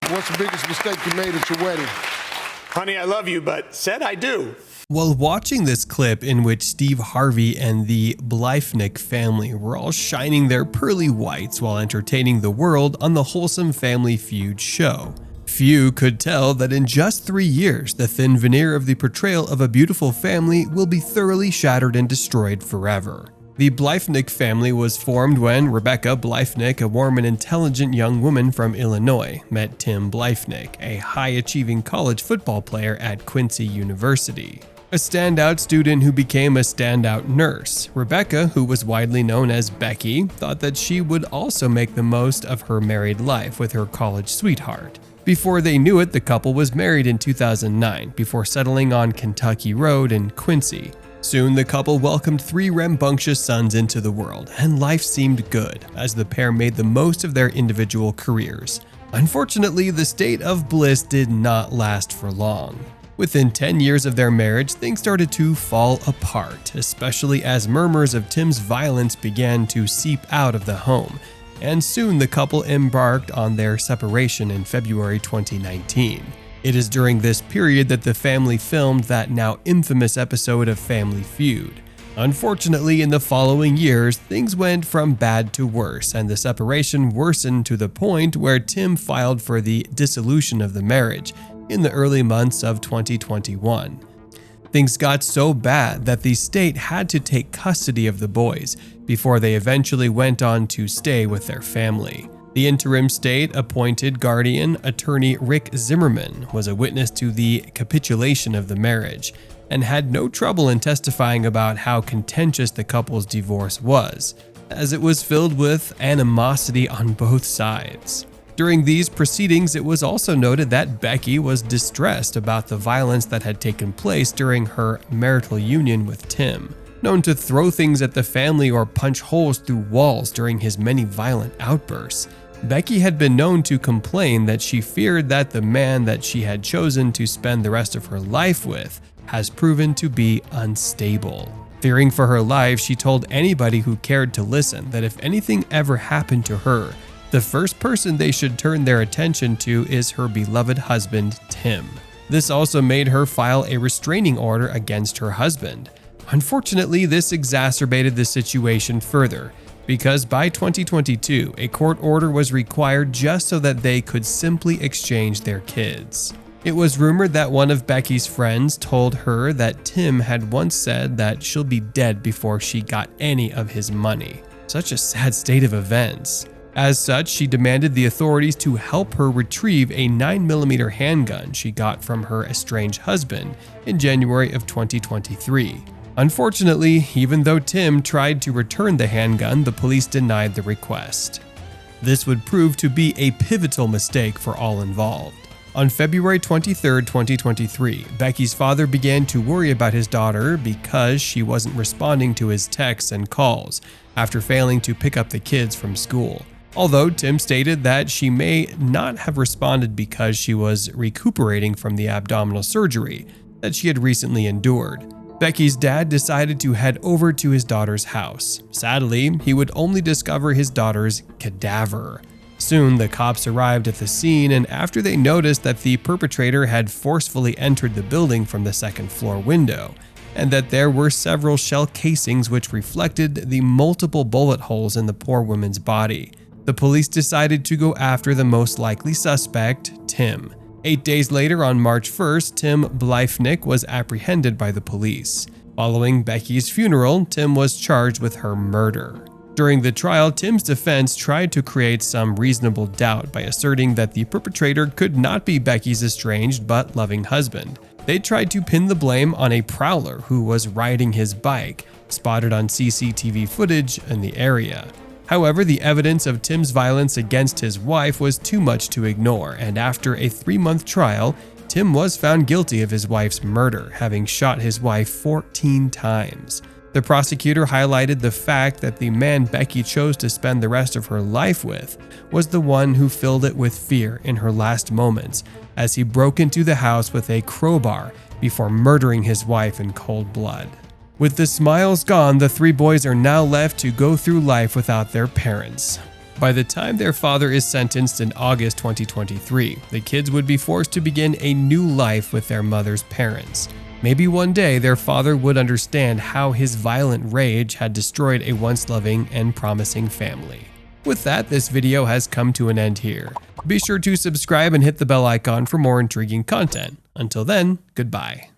What's the biggest mistake you made at your wedding? Honey, I love you, but said I do. While watching this clip in which Steve Harvey and the Bliefnick family were all shining their pearly whites while entertaining the world on the wholesome Family Feud show, few could tell that in just 3 years, the thin veneer of the portrayal of a beautiful family will be thoroughly shattered and destroyed forever. The Bliefnick family was formed when Rebecca Bliefnick, a warm and intelligent young woman from Illinois, met Tim Bliefnick, a high-achieving college football player at Quincy University. A standout student who became a standout nurse, Rebecca, who was widely known as Becky, thought that she would also make the most of her married life with her college sweetheart. Before they knew it, the couple was married in 2009 before settling on Kentucky Road in Quincy. Soon, the couple welcomed 3 rambunctious sons into the world, and life seemed good as the pair made the most of their individual careers. Unfortunately, the state of bliss did not last for long. Within 10 years of their marriage, things started to fall apart, especially as murmurs of Tim's violence began to seep out of the home, and soon the couple embarked on their separation in February 2019. It is during this period that the family filmed that now infamous episode of Family Feud. Unfortunately, in the following years, things went from bad to worse, and the separation worsened to the point where Tim filed for the dissolution of the marriage in the early months of 2021. Things got so bad that the state had to take custody of the boys before they eventually went on to stay with their family. The interim state-appointed guardian, attorney Rick Zimmerman, was a witness to the capitulation of the marriage and had no trouble in testifying about how contentious the couple's divorce was, as it was filled with animosity on both sides. During these proceedings, it was also noted that Becky was distressed about the violence that had taken place during her marital union with Tim, known to throw things at the family or punch holes through walls during his many violent outbursts. Becky had been known to complain that she feared that the man that she had chosen to spend the rest of her life with has proven to be unstable. Fearing for her life, she told anybody who cared to listen that if anything ever happened to her, the first person they should turn their attention to is her beloved husband, Tim. This also made her file a restraining order against her husband. Unfortunately, this exacerbated the situation further, because by 2022, a court order was required just so that they could simply exchange their kids. It was rumored that one of Becky's friends told her that Tim had once said that she'll be dead before she got any of his money. Such a sad state of events. As such, she demanded the authorities to help her retrieve a 9mm handgun she got from her estranged husband in January of 2023. Unfortunately, even though Tim tried to return the handgun, the police denied the request. This would prove to be a pivotal mistake for all involved. On February 23, 2023, Becky's father began to worry about his daughter because she wasn't responding to his texts and calls after failing to pick up the kids from school. Although Tim stated that she may not have responded because she was recuperating from the abdominal surgery that she had recently endured. Becky's dad decided to head over to his daughter's house. Sadly, he would only discover his daughter's cadaver. Soon, the cops arrived at the scene, and after they noticed that the perpetrator had forcefully entered the building from the second-floor window, and that there were several shell casings which reflected the multiple bullet holes in the poor woman's body, the police decided to go after the most likely suspect, Tim. 8 days later, on March 1st, Tim Bliefnick was apprehended by the police. Following Becky's funeral, Tim was charged with her murder. During the trial, Tim's defense tried to create some reasonable doubt by asserting that the perpetrator could not be Becky's estranged but loving husband. They tried to pin the blame on a prowler who was riding his bike, spotted on CCTV footage in the area. However, the evidence of Tim's violence against his wife was too much to ignore, and after a 3-month trial, Tim was found guilty of his wife's murder, having shot his wife 14 times. The prosecutor highlighted the fact that the man Becky chose to spend the rest of her life with was the one who filled it with fear in her last moments, as he broke into the house with a crowbar before murdering his wife in cold blood. With the smiles gone, the 3 boys are now left to go through life without their parents. By the time their father is sentenced in August 2023, the kids would be forced to begin a new life with their mother's parents. Maybe one day their father would understand how his violent rage had destroyed a once loving and promising family. With that, this video has come to an end here. Be sure to subscribe and hit the bell icon for more intriguing content. Until then, goodbye.